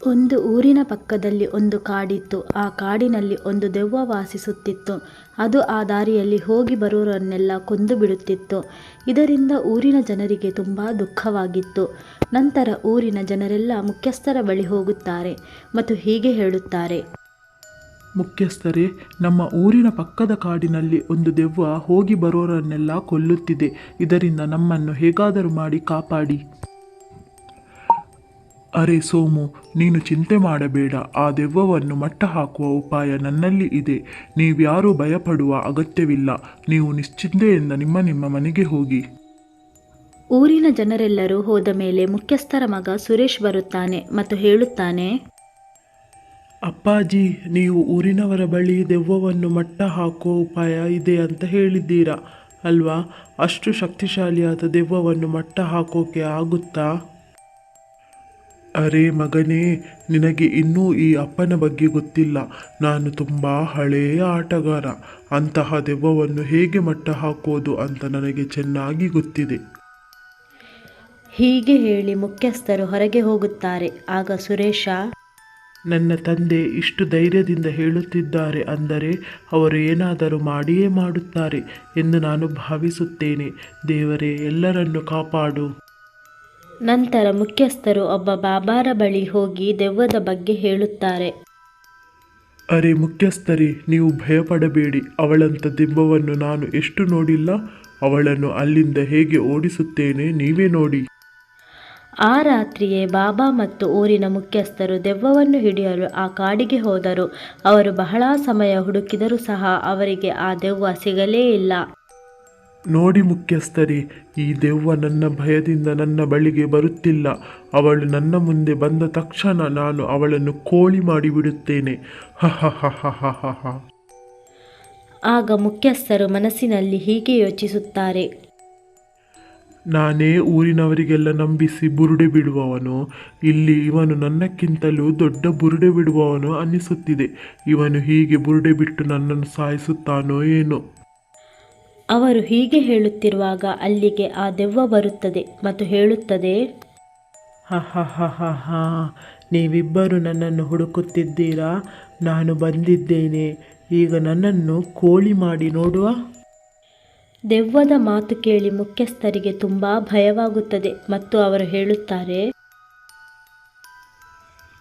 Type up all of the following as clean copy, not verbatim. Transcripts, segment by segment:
ಒಂದು ಊರಿನ ಪಕ್ಕದಲ್ಲಿ ಒಂದು ಕಾಡಿತ್ತು. ಆ ಕಾಡಿನಲ್ಲಿ ಒಂದು ದೆವ್ವ ವಾಸಿಸುತ್ತಿತ್ತು. ಅದು ಆ ದಾರಿಯಲ್ಲಿ ಹೋಗಿ ಬರುವವರನ್ನೆಲ್ಲ ಕೊಂದು ಬಿಡುತ್ತಿತ್ತು. ಇದರಿಂದ ಊರಿನ ಜನರಿಗೆ ತುಂಬ ದುಃಖವಾಗಿತ್ತು. ನಂತರ ಊರಿನ ಜನರೆಲ್ಲ ಮುಖ್ಯಸ್ಥರ ಬಳಿ ಹೋಗುತ್ತಾರೆ ಮತ್ತು ಹೀಗೆ ಹೇಳುತ್ತಾರೆ. ಮುಖ್ಯಸ್ಥರೇ, ನಮ್ಮ ಊರಿನ ಪಕ್ಕದ ಕಾಡಿನಲ್ಲಿ ಒಂದು ದೆವ್ವ ಹೋಗಿ ಬರೋರನ್ನೆಲ್ಲ ಕೊಲ್ಲುತ್ತಿದೆ. ಇದರಿಂದ ನಮ್ಮನ್ನು ಹೇಗಾದರೂ ಮಾಡಿ ಕಾಪಾಡಿ. ಅರೆ ಸೋಮು, ನೀನು ಚಿಂತೆ ಮಾಡಬೇಡ. ಆ ದೆವ್ವವನ್ನು ಮಟ್ಟ ಹಾಕುವ ಉಪಾಯ ನನ್ನಲ್ಲಿ ಇದೆ. ನೀವ್ಯಾರೂ ಭಯಪಡುವ ಅಗತ್ಯವಿಲ್ಲ. ನೀವು ನಿಶ್ಚಿಂತೆಯಿಂದ ನಿಮ್ಮ ನಿಮ್ಮ ಮನೆಗೆ ಹೋಗಿ. ಊರಿನ ಜನರೆಲ್ಲರೂ ಹೋದ ಮೇಲೆ ಮುಖ್ಯಸ್ಥರ ಮಗ ಸುರೇಶ್ ಬರುತ್ತಾನೆ ಮತ್ತು ಹೇಳುತ್ತಾನೆ. ಅಪ್ಪಾಜಿ, ನೀವು ಊರಿನವರ ಬಳಿ ದೆವ್ವವನ್ನು ಮಟ್ಟ ಹಾಕುವ ಉಪಾಯ ಇದೆ ಅಂತ ಹೇಳಿದ್ದೀರಾ ಅಲ್ವಾ? ಅಷ್ಟು ಶಕ್ತಿಶಾಲಿಯಾದ ದೆವ್ವವನ್ನು ಮಟ್ಟ ಹಾಕೋಕೆ ಆಗುತ್ತಾ? ಅರೆ ಮಗನೇ, ನಿನಗೆ ಇನ್ನೂ ಈ ಅಪ್ಪನ ಬಗ್ಗೆ ಗೊತ್ತಿಲ್ಲ. ನಾನು ತುಂಬ ಹಳೆಯ ಆಟಗಾರ. ಅಂತಹ ದೆವ್ವವನ್ನು ಹೇಗೆ ಮಟ್ಟ ಹಾಕೋದು ಅಂತ ನನಗೆ ಚೆನ್ನಾಗಿ ಗೊತ್ತಿದೆ. ಹೀಗೆ ಹೇಳಿ ಮುಖ್ಯಸ್ಥರು ಹೊರಗೆ ಹೋಗುತ್ತಾರೆ. ಆಗ ಸುರೇಶ, ನನ್ನ ತಂದೆ ಇಷ್ಟು ಧೈರ್ಯದಿಂದ ಹೇಳುತ್ತಿದ್ದಾರೆ ಅಂದರೆ ಅವರು ಏನಾದರೂ ಮಾಡಿಯೇ ಮಾಡುತ್ತಾರೆ ಎಂದು ನಾನು ಭಾವಿಸುತ್ತೇನೆ. ದೇವರೇ, ಎಲ್ಲರನ್ನು ಕಾಪಾಡು. ನಂತರ ಮುಖ್ಯಸ್ಥರು ಒಬ್ಬ ಬಾಬಾರ ಬಳಿ ಹೋಗಿ ದೆವ್ವದ ಬಗ್ಗೆ ಹೇಳುತ್ತಾರೆ. ಅರೆ ಮುಖ್ಯಸ್ಥರೇ, ನೀವು ಭಯಪಡಬೇಡಿ. ಅವಳಂಥ ದೆವ್ವವನ್ನು ನಾನು ಎಷ್ಟು ನೋಡಿಲ್ಲ. ಅವಳನ್ನು ಅಲ್ಲಿಂದ ಹೇಗೆ ಓಡಿಸುತ್ತೇನೆ, ನೀವೇ ನೋಡಿ. ಆ ರಾತ್ರಿಯೇ ಬಾಬಾ ಮತ್ತು ಊರಿನ ಮುಖ್ಯಸ್ಥರು ದೆವ್ವವನ್ನು ಹಿಡಿಯಲು ಆ ಕಾಡಿಗೆ ಹೋದರು. ಅವರು ಬಹಳ ಸಮಯ ಹುಡುಕಿದರೂ ಸಹ ಅವರಿಗೆ ಆ ದೆವ್ವ ಸಿಗಲೇ ಇಲ್ಲ. ನೋಡಿ ಮುಖ್ಯಸ್ಥರೇ, ಈ ದೆವ್ವ ನನ್ನ ಭಯದಿಂದ ನನ್ನ ಬಳಿಗೆ ಬರುತ್ತಿಲ್ಲ. ಅವಳು ನನ್ನ ಮುಂದೆ ಬಂದ ತಕ್ಷಣ ನಾನು ಅವಳನ್ನು ಕೋಳಿ ಮಾಡಿಬಿಡುತ್ತೇನೆ. ಹ ಹ ಹ ಹ ಹ ಹ ಹ. ಆಗ ಮುಖ್ಯಸ್ಥರು ಮನಸ್ಸಿನಲ್ಲಿ ಹೀಗೆ ಯೋಚಿಸುತ್ತಾರೆ. ನಾನೇ ಊರಿನವರಿಗೆಲ್ಲ ನಂಬಿಸಿ ಬುರುಡೆ ಬಿಡುವವನು. ಇಲ್ಲಿ ಇವನು ನನ್ನಕ್ಕಿಂತಲೂ ದೊಡ್ಡ ಬುರುಡೆ ಬಿಡುವವನು ಅನ್ನಿಸುತ್ತಿದೆ. ಇವನು ಹೀಗೆ ಬುರುಡೆ ಬಿಟ್ಟು ನನ್ನನ್ನು ಸಾಯಿಸುತ್ತಾನೋ ಏನೋ. ಅವರು ಹೀಗೆ ಹೇಳುತ್ತಿರುವಾಗ ಅಲ್ಲಿಗೆ ಆ ದೆವ್ವ ಬರುತ್ತದೆ ಮತ್ತು ಹೇಳುತ್ತದೆ. ಹ ಹ ಹ ಹ ಹ, ನೀವಿಬ್ಬರು ನನ್ನನ್ನು ಹುಡುಕುತ್ತಿದ್ದೀರಾ? ನಾನು ಬಂದಿದ್ದೇನೆ. ಈಗ ನನ್ನನ್ನು ಕೋಳಿ ಮಾಡಿ ನೋಡುವ. ದೆವ್ವದ ಮಾತು ಕೇಳಿ ಮುಖ್ಯಸ್ಥರಿಗೆ ತುಂಬ ಭಯವಾಗುತ್ತದೆ ಮತ್ತು ಅವರು ಹೇಳುತ್ತಾರೆ.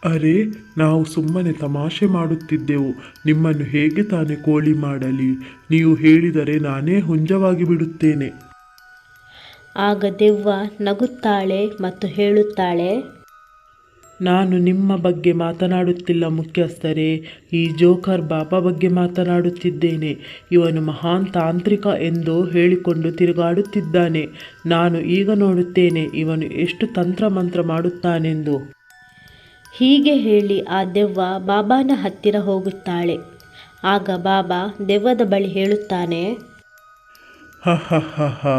ಅರೆ, ನಾವು ಸುಮ್ಮನೆ ತಮಾಷೆ ಮಾಡುತ್ತಿದ್ದೆವು. ನಿಮ್ಮನ್ನು ಹೇಗೆ ತಾನೇ ಕೋಳಿ ಮಾಡಲಿ? ನೀವು ಹೇಳಿದರೆ ನಾನೇ ಹುಂಜವಾಗಿ ಬಿಡುತ್ತೇನೆ. ಆಗ ದೆವ್ವ ನಗುತ್ತಾಳೆ ಮತ್ತು ಹೇಳುತ್ತಾಳೆ. ನಾನು ನಿಮ್ಮ ಬಗ್ಗೆ ಮಾತನಾಡುತ್ತಿಲ್ಲ ಮುಖ್ಯಸ್ಥರೇ. ಈ ಜೋಕರ್ ಬಾಬಾ ಬಗ್ಗೆ ಮಾತನಾಡುತ್ತಿದ್ದೇನೆ. ಇವನು ಮಹಾನ್ ತಾಂತ್ರಿಕ ಎಂದು ಹೇಳಿಕೊಂಡು ತಿರುಗಾಡುತ್ತಿದ್ದಾನೆ. ನಾನು ಈಗ ನೋಡುತ್ತೇನೆ ಇವನು ಎಷ್ಟು ತಂತ್ರಮಂತ್ರ ಮಾಡುತ್ತಾನೆಂದು. ಹೀಗೆ ಹೇಳಿ ಆ ದೆವ್ವ ಬಾಬಾನ ಹತ್ತಿರ ಹೋಗುತ್ತಾಳೆ. ಆಗ ಬಾಬಾ ದೆವ್ವದ ಬಳಿ ಹೇಳುತ್ತಾನೆ. ಹ ಹ ಹ ಹ,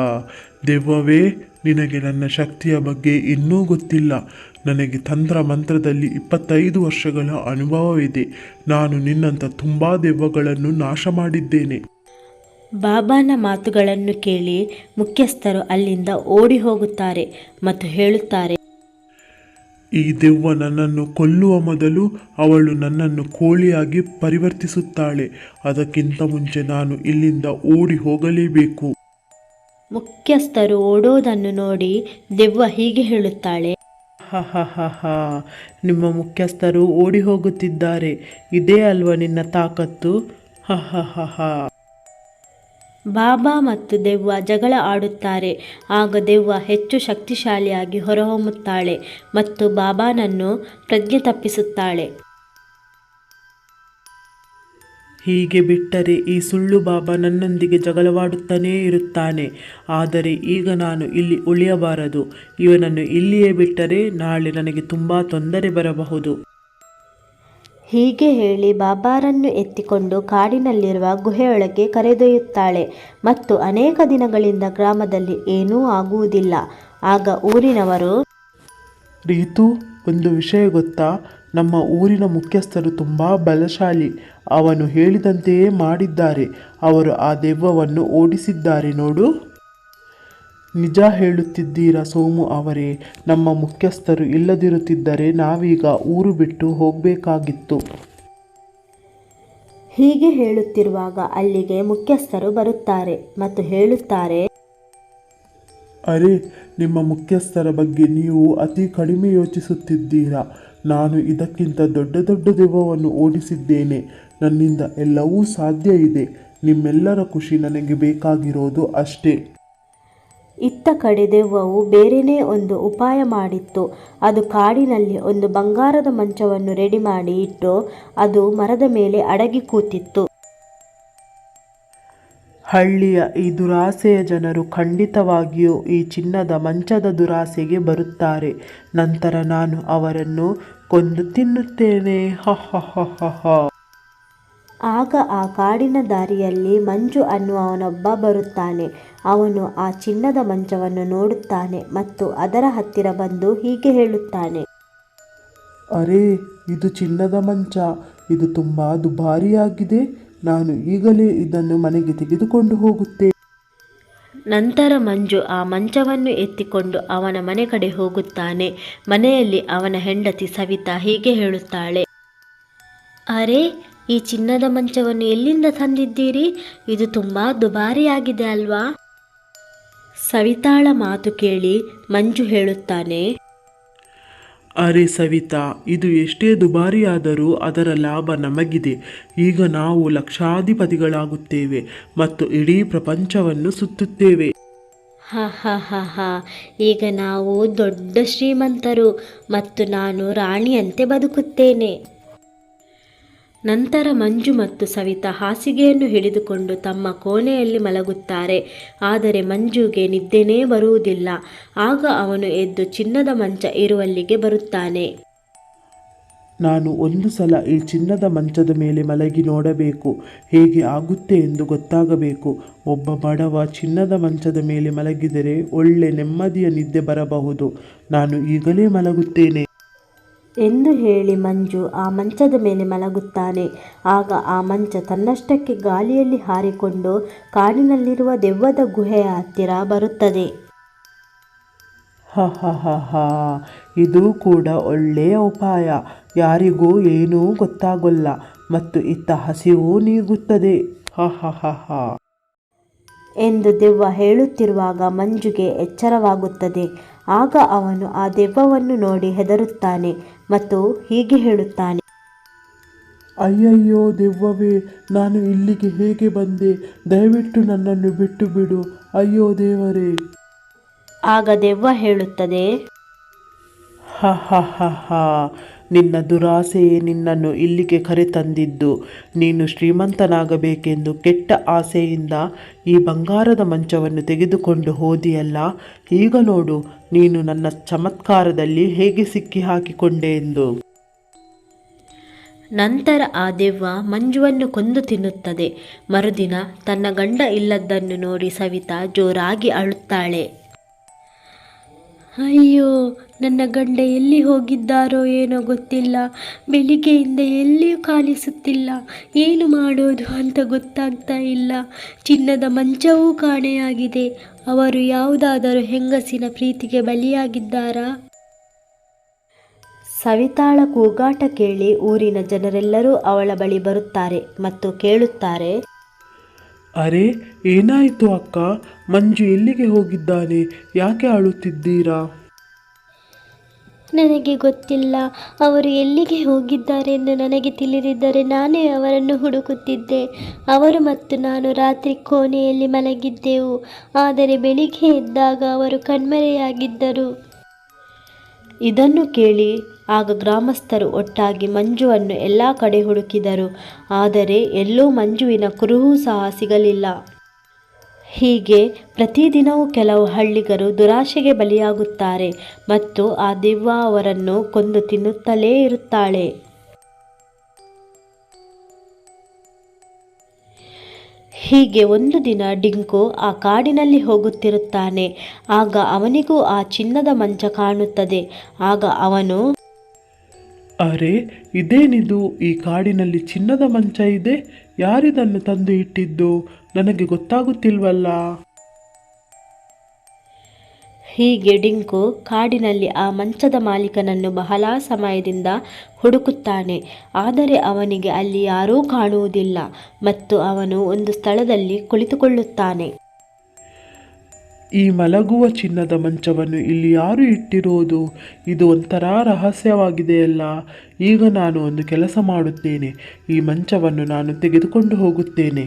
ದೆವ್ವವೇ, ನಿನಗೆ ನನ್ನ ಶಕ್ತಿಯ ಬಗ್ಗೆ ಇನ್ನೂ ಗೊತ್ತಿಲ್ಲ. ನನಗೆ ತಂತ್ರ ಮಂತ್ರದಲ್ಲಿ 25 ವರ್ಷಗಳ ಅನುಭವವಿದೆ. ನಾನು ನಿನ್ನಂಥ ತುಂಬ ದೆವ್ವಗಳನ್ನು ನಾಶ ಮಾಡಿದ್ದೇನೆ. ಬಾಬಾನ ಮಾತುಗಳನ್ನು ಕೇಳಿ ಮುಖ್ಯಸ್ಥರು ಅಲ್ಲಿಂದ ಓಡಿ ಹೋಗುತ್ತಾರೆ ಮತ್ತು ಹೇಳುತ್ತಾರೆ. ಈ ದೆವ್ವ ನನ್ನನ್ನು ಕೊಲ್ಲುವ ಮೊದಲು ಅವಳು ನನ್ನನ್ನು ಕೋಳಿಯಾಗಿ ಪರಿವರ್ತಿಸುತ್ತಾಳೆ. ಅದಕ್ಕಿಂತ ಮುಂಚೆ ನಾನು ಇಲ್ಲಿಂದ ಓಡಿ ಹೋಗಲೇಬೇಕು. ಮುಖ್ಯಸ್ಥರು ಓಡೋದನ್ನು ನೋಡಿ ದೆವ್ವ ಹೀಗೆ ಹೇಳುತ್ತಾಳೆ. ಹ ಹ ಹ ಹ, ನಿಮ್ಮ ಮುಖ್ಯಸ್ಥರು ಓಡಿ ಹೋಗುತ್ತಿದ್ದಾರೆ. ಇದೇ ಅಲ್ವಾ ನಿನ್ನ ತಾಕತ್ತು? ಹ ಹ ಹ ಹ. ಬಾಬಾ ಮತ್ತು ದೆವ್ವ ಜಗಳ ಆಡುತ್ತಾರೆ. ಆಗ ದೆವ್ವ ಹೆಚ್ಚು ಶಕ್ತಿಶಾಲಿಯಾಗಿ ಹೊರಹೊಮ್ಮುತ್ತಾಳೆ ಮತ್ತು ಬಾಬಾನನ್ನು ಪ್ರಜ್ಞೆ ತಪ್ಪಿಸುತ್ತಾಳೆ. ಹೀಗೆ ಬಿಟ್ಟರೆ ಈ ಸುಳ್ಳು ಬಾಬಾ ನನ್ನೊಂದಿಗೆ ಜಗಳವಾಡುತ್ತಾನೇ ಇರುತ್ತಾನೆ. ಆದರೆ ಈಗ ನಾನು ಇಲ್ಲಿ ಉಳಿಯಬಾರದು. ಇವನನ್ನು ಇಲ್ಲಿಯೇ ಬಿಟ್ಟರೆ ನಾಳೆ ನನಗೆ ತುಂಬ ತೊಂದರೆ ಬರಬಹುದು. ಹೀಗೆ ಹೇಳಿ ಬಾಬಾರನ್ನು ಎತ್ತಿಕೊಂಡು ಕಾಡಿನಲ್ಲಿರುವ ಗುಹೆಯೊಳಗೆ ಕರೆದೊಯ್ಯುತ್ತಾಳೆ ಮತ್ತು ಅನೇಕ ದಿನಗಳಿಂದ ಗ್ರಾಮದಲ್ಲಿ ಏನೂ ಆಗುವುದಿಲ್ಲ. ಆಗ ಊರಿನವರು, ರೀತು, ಒಂದು ವಿಷಯ ಗೊತ್ತಾ? ನಮ್ಮ ಊರಿನ ಮುಖ್ಯಸ್ಥರು ತುಂಬ ಬಲಶಾಲಿ. ಅವನು ಹೇಳಿದಂತೆಯೇ ಮಾಡಿದ್ದಾರೆ. ಅವರು ಆ ದೆವ್ವವನ್ನು ಓಡಿಸಿದ್ದಾರೆ ನೋಡು. ನಿಜ ಹೇಳುತ್ತಿದ್ದೀರಾ ಸೋಮು ಅವರೇ. ನಮ್ಮ ಮುಖ್ಯಸ್ಥರು ಇಲ್ಲದಿರುತ್ತಿದ್ದರೆ ನಾವೀಗ ಊರು ಬಿಟ್ಟು ಹೋಗಬೇಕಾಗಿತ್ತು. ಹೀಗೆ ಹೇಳುತ್ತಿರುವಾಗ ಅಲ್ಲಿಗೆ ಮುಖ್ಯಸ್ಥರು ಬರುತ್ತಾರೆ ಮತ್ತು ಹೇಳುತ್ತಾರೆ, ಅರೆ, ನಿಮ್ಮ ಮುಖ್ಯಸ್ಥರ ಬಗ್ಗೆ ನೀವು ಅತಿ ಕಡಿಮೆ ಯೋಚಿಸುತ್ತಿದ್ದೀರಾ. ನಾನು ಇದಕ್ಕಿಂತ ದೊಡ್ಡ ದೊಡ್ಡ ದೆವ್ವವನ್ನು ಓಡಿಸಿದ್ದೇನೆ. ನನ್ನಿಂದ ಎಲ್ಲವೂ ಸಾಧ್ಯ ಇದೆ. ನಿಮ್ಮೆಲ್ಲರ ಖುಷಿ ನನಗೆ ಬೇಕಾಗಿರೋದು ಅಷ್ಟೇ. ಇತ್ತ ಕಡೆ ದೆವ್ವವು ಬೇರೆನೇ ಒಂದು ಉಪಾಯ ಮಾಡಿತ್ತು. ಅದು ಕಾಡಿನಲ್ಲಿ ಒಂದು ಬಂಗಾರದ ಮಂಚವನ್ನು ರೆಡಿ ಮಾಡಿ ಇಟ್ಟು ಅದು ಮರದ ಮೇಲೆ ಅಡಗಿ ಕೂತಿತ್ತು. ಹಳ್ಳಿಯ ಈ ದುರಾಸೆಯ ಜನರು ಖಂಡಿತವಾಗಿಯೂ ಈ ಚಿನ್ನದ ಮಂಚದ ದುರಾಸೆಗೆ ಬರುತ್ತಾರೆ. ನಂತರ ನಾನು ಅವರನ್ನು ಕೊಂದು ತಿನ್ನುತ್ತೇನೆ. ಹ ಹ ಹ ಹ ಹ. ಆಗ ಆ ಕಾಡಿನ ದಾರಿಯಲ್ಲಿ ಮಂಜು ಅನ್ನುವನೊಬ್ಬ ಬರುತ್ತಾನೆ. ಅವನು ಆ ಚಿನ್ನದ ಮಂಚವನ್ನು ನೋಡುತ್ತಾನೆ ಮತ್ತು ಅದರ ಹತ್ತಿರ ಬಂದು ಹೀಗೆ ಹೇಳುತ್ತಾನೆ, ಅರೇ, ಇದು ಚಿನ್ನದ ಮಂಚ. ಇದು ತುಂಬ ದುಬಾರಿಯಾಗಿದೆ. ನಾನು ಈಗಲೇ ಇದನ್ನು ಮನೆಗೆ ತೆಗೆದುಕೊಂಡು ಹೋಗುತ್ತೇನೆ. ನಂತರ ಮಂಜು ಆ ಮಂಚವನ್ನು ಎತ್ತಿಕೊಂಡು ಅವನ ಮನೆ ಕಡೆ ಹೋಗುತ್ತಾನೆ. ಮನೆಯಲ್ಲಿ ಅವನ ಹೆಂಡತಿ ಸವಿತಾ ಹೀಗೆ ಹೇಳುತ್ತಾಳೆ, ಅರೆ, ಈ ಚಿನ್ನದ ಮಂಚವನ್ನು ಎಲ್ಲಿಂದ ತಂದಿದ್ದೀರಿ? ಇದು ತುಂಬ ದುಬಾರಿಯಾಗಿದೆ ಅಲ್ವಾ? ಸವಿತಾಳ ಮಾತು ಕೇಳಿ ಮಂಜು ಹೇಳುತ್ತಾನೆ, ಅರೆ ಸವಿತಾ, ಇದು ಎಷ್ಟೇ ದುಬಾರಿಯಾದರೂ ಅದರ ಲಾಭ ನಮಗಿದೆ. ಈಗ ನಾವು ಲಕ್ಷಾಧಿಪತಿಗಳಾಗುತ್ತೇವೆ ಮತ್ತು ಇಡೀ ಪ್ರಪಂಚವನ್ನು ಸುತ್ತುತ್ತೇವೆ. ಹ ಹ ಹ ಹ, ಈಗ ನಾವು ದೊಡ್ಡ ಶ್ರೀಮಂತರು ಮತ್ತು ನಾನು ರಾಣಿಯಂತೆ ಬದುಕುತ್ತೇನೆ. ನಂತರ ಮಂಜು ಮತ್ತು ಸವಿತಾ ಹಾಸಿಗೆಯನ್ನು ಹಿಡಿದುಕೊಂಡು ತಮ್ಮ ಕೋಣೆಯಲ್ಲಿ ಮಲಗುತ್ತಾರೆ. ಆದರೆ ಮಂಜುಗೆ ನಿದ್ದೆನೇ ಬರುವುದಿಲ್ಲ. ಆಗ ಅವನು ಎದ್ದು ಚಿನ್ನದ ಮಂಚ ಇರುವಲ್ಲಿಗೆ ಬರುತ್ತಾನೆ. ನಾನು ಒಂದು ಸಲ ಈ ಚಿನ್ನದ ಮಂಚದ ಮೇಲೆ ಮಲಗಿ ನೋಡಬೇಕು. ಹೇಗೆ ಆಗುತ್ತೆ ಎಂದು ಗೊತ್ತಾಗಬೇಕು. ಒಬ್ಬ ಬಡವ ಚಿನ್ನದ ಮಂಚದ ಮೇಲೆ ಮಲಗಿದರೆ ಒಳ್ಳೆ ನೆಮ್ಮದಿಯ ನಿದ್ದೆ ಬರಬಹುದು. ನಾನು ಈಗಲೇ ಮಲಗುತ್ತೇನೆ ಎಂದು ಹೇಳಿ ಮಂಜು ಆ ಮಂಚದ ಮೇಲೆ ಮಲಗುತ್ತಾನೆ. ಆಗ ಆ ಮಂಚ ತನ್ನಷ್ಟಕ್ಕೆ ಗಾಳಿಯಲ್ಲಿ ಹಾರಿಕೊಂಡು ಕಾಡಿನಲ್ಲಿರುವ ದೆವ್ವದ ಗುಹೆಯ ಹತ್ತಿರ ಬರುತ್ತದೆ. ಹ ಹ ಹ ಹ, ಇದು ಕೂಡ ಒಳ್ಳೆಯ ಉಪಾಯ. ಯಾರಿಗೂ ಏನೂ ಗೊತ್ತಾಗಲ್ಲ ಮತ್ತು ಇತ್ತ ಹಸಿವು ನೀಗುತ್ತದೆ. ಹ ಹ ಹ ಹ ಎಂದು ದೆವ್ವ ಹೇಳುತ್ತಿರುವಾಗ ಮಂಜುಗೆ ಎಚ್ಚರವಾಗುತ್ತದೆ. ಆಗ ಅವನು ಆ ದೆವ್ವವನ್ನು ನೋಡಿ ಹೆದರುತ್ತಾನೆ ಮತ್ತು ಹೀಗೆ ಹೇಳುತ್ತಾನೆ, ಅಯ್ಯಯ್ಯೋ ದೆವ್ವವೇ, ನಾನು ಇಲ್ಲಿಗೆ ಹೇಗೆ ಬಂದೆ? ದಯವಿಟ್ಟು ನನ್ನನ್ನು ಬಿಟ್ಟು ಬಿಡು. ಅಯ್ಯೋ ದೇವರೇ. ಆಗ ದೆವ್ವ ಹೇಳುತ್ತದೆ, ಹ ಹ ಹ ಹ, ನಿನ್ನ ದುರಾಸೆಯೇ ನಿನ್ನನ್ನು ಇಲ್ಲಿಗೆ ಕರೆತಂದಿದ್ದು. ನೀನು ಶ್ರೀಮಂತನಾಗಬೇಕೆಂದು ಕೆಟ್ಟ ಆಸೆಯಿಂದ ಈ ಬಂಗಾರದ ಮಂಚವನ್ನು ತೆಗೆದುಕೊಂಡು ಹೋದಿಯಲ್ಲ. ಈಗ ನೋಡು ನೀನು ನನ್ನ ಚಮತ್ಕಾರದಲ್ಲಿ ಹೇಗೆ ಸಿಕ್ಕಿ ಹಾಕಿಕೊಂಡೆ ಎಂದು. ನಂತರ ಆ ದೆವ್ವ ಮಂಜುವನ್ನು ಕೊಂದು ತಿನ್ನುತ್ತದೆ. ಮರುದಿನ ತನ್ನ ಗಂಡ ಇಲ್ಲದ್ದನ್ನು ನೋಡಿ ಸವಿತಾ ಜೋರಾಗಿ ಅಳುತ್ತಾಳೆ. ಅಯ್ಯೋ, ನನ್ನ ಗಂಡ ಎಲ್ಲಿ ಹೋಗಿದ್ದಾರೋ ಏನೋ ಗೊತ್ತಿಲ್ಲ. ಬೆಳಿಗ್ಗೆಯಿಂದ ಎಲ್ಲಿಯೂ ಕಾಣಿಸುತ್ತಿಲ್ಲ. ಏನು ಮಾಡೋದು ಅಂತ ಗೊತ್ತಾಗ್ತಾ ಇಲ್ಲ. ಚಿನ್ನದ ಮಂಚವೂ ಕಾಣೆಯಾಗಿದೆ. ಅವರು ಯಾವುದಾದರೂ ಹೆಂಗಸಿನ ಪ್ರೀತಿಗೆ ಬಲಿಯಾಗಿದ್ದಾರಾ? ಸವಿತಾಳ ಕೂಗಾಟ ಕೇಳಿ ಊರಿನ ಜನರೆಲ್ಲರೂ ಅವಳ ಬಳಿ ಬರುತ್ತಾರೆ ಮತ್ತು ಕೇಳುತ್ತಾರೆ, ಅರೆ, ಏನಾಯಿತು ಅಕ್ಕ? ಮಂಜು ಎಲ್ಲಿಗೆ ಹೋಗಿದ್ದಾನೆ? ಯಾಕೆ ಅಳುತ್ತಿದ್ದೀರಾ? ನನಗೆ ಗೊತ್ತಿಲ್ಲ. ಅವರು ಎಲ್ಲಿಗೆ ಹೋಗಿದ್ದಾರೆಂದು ನನಗೆ ತಿಳಿದಿದ್ದರೆ ನಾನೇ ಅವರನ್ನು ಹುಡುಕುತ್ತಿದ್ದೆ. ಅವರು ಮತ್ತು ನಾನು ರಾತ್ರಿ ಕೋಣೆಯಲ್ಲಿ ಮಲಗಿದ್ದೆವು. ಆದರೆ ಬೆಳಿಗ್ಗೆ ಎದ್ದಾಗ ಅವರು ಕಣ್ಮರೆಯಾಗಿದ್ದರು. ಇದನ್ನು ಕೇಳಿ ಆಗ ಗ್ರಾಮಸ್ಥರು ಒಟ್ಟಾಗಿ ಮಂಜುವನ್ನು ಎಲ್ಲ ಕಡೆ ಹುಡುಕಿದರು. ಆದರೆ ಎಲ್ಲೂ ಮಂಜುವಿನ ಕುರುಹು ಸಹ ಸಿಗಲಿಲ್ಲ. ಹೀಗೆ ಪ್ರತಿದಿನವೂ ಕೆಲವು ಹಳ್ಳಿಗರು ದುರಾಶೆಗೆ ಬಲಿಯಾಗುತ್ತಾರೆ ಮತ್ತು ಆ ದೆವ್ವ ಅವರನ್ನು ಕೊಂದು ತಿನ್ನುತ್ತಲೇ ಇರುತ್ತಾಳೆ. ಹೀಗೆ ಒಂದು ದಿನ ಡಿಂಕು ಆ ಕಾಡಿನಲ್ಲಿ ಹೋಗುತ್ತಿರುತ್ತಾನೆ. ಆಗ ಅವನಿಗೂ ಆ ಚಿನ್ನದ ಮಂಚ ಕಾಣುತ್ತದೆ. ಆಗ ಅವನು, ಅರೆ, ಇದೇನಿದು? ಈ ಕಾಡಿನಲ್ಲಿ ಚಿನ್ನದ ಮಂಚ ಇದೆ. ಯಾರಿದನ್ನು ತಂದು ಇಟ್ಟಿದ್ದು? ನನಗೆ ಗೊತ್ತಾಗುತ್ತಿಲ್ವಲ್ಲ. ಹೀಗೆ ಡಿಂಕು ಕಾಡಿನಲ್ಲಿ ಆ ಮಂಚದ ಮಾಲೀಕನನ್ನು ಬಹಳ ಸಮಯದಿಂದ ಹುಡುಕುತ್ತಾನೆ. ಆದರೆ ಅವನಿಗೆ ಅಲ್ಲಿ ಯಾರೂ ಕಾಣುವುದಿಲ್ಲ ಮತ್ತು ಅವನು ಒಂದು ಸ್ಥಳದಲ್ಲಿ ಕುಳಿತುಕೊಳ್ಳುತ್ತಾನೆ. ಈ ಮಲಗುವ ಚಿನ್ನದ ಮಂಚವನ್ನು ಇಲ್ಲಿ ಯಾರು ಇಟ್ಟಿರೋದು? ಇದು ಒಂಥರ ರಹಸ್ಯವಾಗಿದೆಯಲ್ಲ. ಈಗ ನಾನು ಒಂದು ಕೆಲಸ ಮಾಡುತ್ತೇನೆ. ಈ ಮಂಚವನ್ನು ನಾನು ತೆಗೆದುಕೊಂಡು ಹೋಗುತ್ತೇನೆ.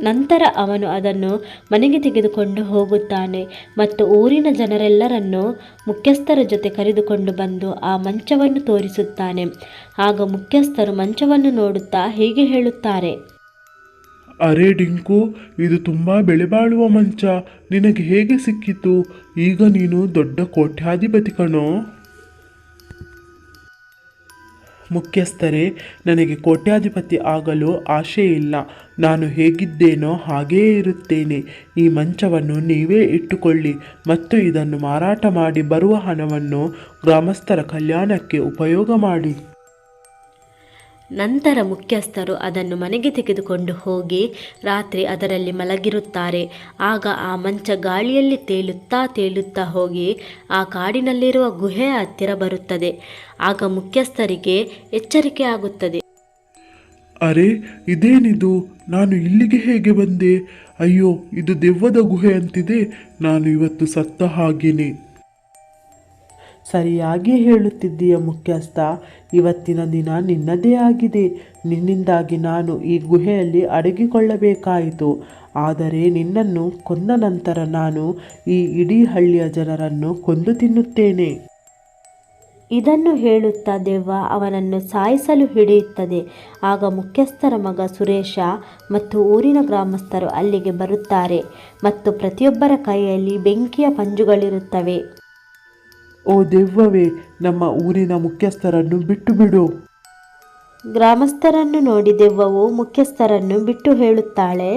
ನಂತರ ಅವನು ಅದನ್ನು ಮನೆಗೆ ತೆಗೆದುಕೊಂಡು ಹೋಗುತ್ತಾನೆ ಮತ್ತು ಊರಿನ ಜನರೆಲ್ಲರನ್ನು ಮುಖ್ಯಸ್ಥರ ಜೊತೆ ಕರೆದುಕೊಂಡು ಬಂದು ಆ ಮಂಚವನ್ನು ತೋರಿಸುತ್ತಾನೆ. ಆಗ ಮುಖ್ಯಸ್ಥರು ಮಂಚವನ್ನು ನೋಡುತ್ತಾ ಹೀಗೆ ಹೇಳುತ್ತಾರೆ, ಅರೆ ಡಿಂಕು, ಇದು ತುಂಬ ಬೆಲೆಬಾಳುವ ಮಂಚ. ನಿನಗೆ ಹೇಗೆ ಸಿಕ್ಕಿತು? ಈಗ ನೀನು ದೊಡ್ಡ ಕೋಟ್ಯಾಧಿಪತಿ ಕಣೋ. ಮುಖ್ಯಸ್ಥರೇ, ನನಗೆ ಕೋಟ್ಯಾಧಿಪತಿ ಆಗಲು ಆಶೆ ಇಲ್ಲ. ನಾನು ಹೇಗಿದ್ದೇನೋ ಹಾಗೆಯೇ ಇರುತ್ತೇನೆ. ಈ ಮಂಚವನ್ನು ನೀವೇ ಇಟ್ಟುಕೊಳ್ಳಿ ಮತ್ತು ಇದನ್ನು ಮಾರಾಟ ಮಾಡಿ ಬರುವ ಹಣವನ್ನು ಗ್ರಾಮಸ್ಥರ ಕಲ್ಯಾಣಕ್ಕೆ ಉಪಯೋಗ ಮಾಡಿ. ನಂತರ ಮುಖ್ಯಸ್ಥರು ಅದನ್ನು ಮನೆಗೆ ತೆಗೆದುಕೊಂಡು ಹೋಗಿ ರಾತ್ರಿ ಅದರಲ್ಲಿ ಮಲಗಿರುತ್ತಾರೆ. ಆಗ ಆ ಮಂಚ ಗಾಳಿಯಲ್ಲಿ ತೇಲುತ್ತಾ ಹೋಗಿ ಆ ಕಾಡಿನಲ್ಲಿರುವ ಗುಹೆಯ ಹತ್ತಿರ ಬರುತ್ತದೆ. ಆಗ ಮುಖ್ಯಸ್ಥರಿಗೆ ಎಚ್ಚರಿಕೆ ಆಗುತ್ತದೆ. ಅರೆ, ಇದೇನಿದು? ನಾನು ಇಲ್ಲಿಗೆ ಹೇಗೆ ಬಂದೆ? ಅಯ್ಯೋ, ಇದು ದೆವ್ವದ ಗುಹೆ ಅಂತಿದೆ. ನಾನು ಇವತ್ತು ಸತ್ತ ಹಾಗೇನೆ. ಸರಿಯಾಗಿ ಹೇಳುತ್ತಿದ್ದೀಯ ಮುಖ್ಯಸ್ಥ. ಇವತ್ತಿನ ದಿನ ನಿನ್ನದೇ ಆಗಿದೆ. ನಿನ್ನಿಂದಾಗಿ ನಾನು ಈ ಗುಹೆಯಲ್ಲಿ ಅಡಗಿಕೊಳ್ಳಬೇಕಾಯಿತು. ಆದರೆ ನಿನ್ನನ್ನು ಕೊಂದ ನಂತರ ನಾನು ಈ ಇಡೀ ಹಳ್ಳಿಯ ಜನರನ್ನು ಕೊಂದು ತಿನ್ನುತ್ತೇನೆ. ಇದನ್ನು ಹೇಳುತ್ತಾ ದೆವ್ವ ಅವನನ್ನು ಸಾಯಿಸಲು ಹಿಡಿಯುತ್ತದೆ. ಆಗ ಮುಖ್ಯಸ್ಥರ ಮಗ ಸುರೇಶ ಮತ್ತು ಊರಿನ ಗ್ರಾಮಸ್ಥರು ಅಲ್ಲಿಗೆ ಬರುತ್ತಾರೆ ಮತ್ತು ಪ್ರತಿಯೊಬ್ಬರ ಕೈಯಲ್ಲಿ ಬೆಂಕಿಯ ಪಂಜುಗಳಿರುತ್ತವೆ. ಓ ದೆವ್ವವೇ, ನಮ್ಮ ಊರಿನ ಮುಖ್ಯಸ್ಥರನ್ನು ಬಿಟ್ಟು ಬಿಡು. ಗ್ರಾಮಸ್ಥರನ್ನು ನೋಡಿ ದೆವ್ವವು ಮುಖ್ಯಸ್ಥರನ್ನು ಬಿಟ್ಟು ಹೇಳುತ್ತಾಳೆ,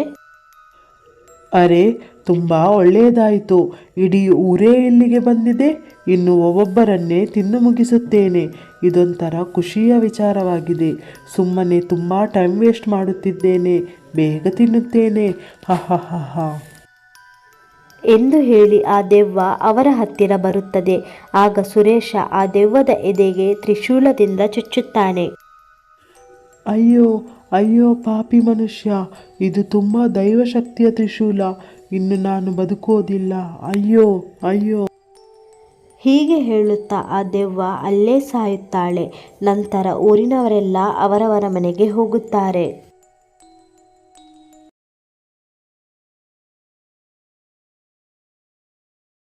ಅರೆ, ತುಂಬ ಒಳ್ಳೆಯದಾಯಿತು. ಇಡೀ ಊರೇ ಇಲ್ಲಿಗೆ ಬಂದಿದೆ. ಇನ್ನು ಒಬ್ಬೊಬ್ಬರನ್ನೇ ತಿಂದು ಮುಗಿಸುತ್ತೇನೆ. ಇದೊಂಥರ ಖುಷಿಯ ವಿಚಾರವಾಗಿದೆ. ಸುಮ್ಮನೆ ತುಂಬ ಟೈಮ್ ವೇಸ್ಟ್ ಮಾಡುತ್ತಿದ್ದೇನೆ. ಬೇಗ ತಿನ್ನುತ್ತೇನೆ. ಹ ಎಂದು ಹೇಳಿ ಆ ದೆವ್ವ ಅವರ ಹತ್ತಿರ ಬರುತ್ತದೆ. ಆಗ ಸುರೇಶ ಆ ದೆವ್ವದ ಎದೆಗೆ ತ್ರಿಶೂಲದಿಂದ ಚುಚ್ಚುತ್ತಾನೆ. ಅಯ್ಯೋ ಅಯ್ಯೋ ಪಾಪಿ ಮನುಷ್ಯ, ಇದು ತುಂಬ ದೈವಶಕ್ತಿಯ ತ್ರಿಶೂಲ. ಇನ್ನು ನಾನು ಬದುಕೋದಿಲ್ಲ. ಅಯ್ಯೋ ಅಯ್ಯೋ. ಹೀಗೆ ಹೇಳುತ್ತಾ ಆ ದೆವ್ವ ಅಲ್ಲೇ ಸಾಯುತ್ತಾಳೆ. ನಂತರ ಊರಿನವರೆಲ್ಲ ಅವರವರ ಮನೆಗೆ ಹೋಗುತ್ತಾರೆ.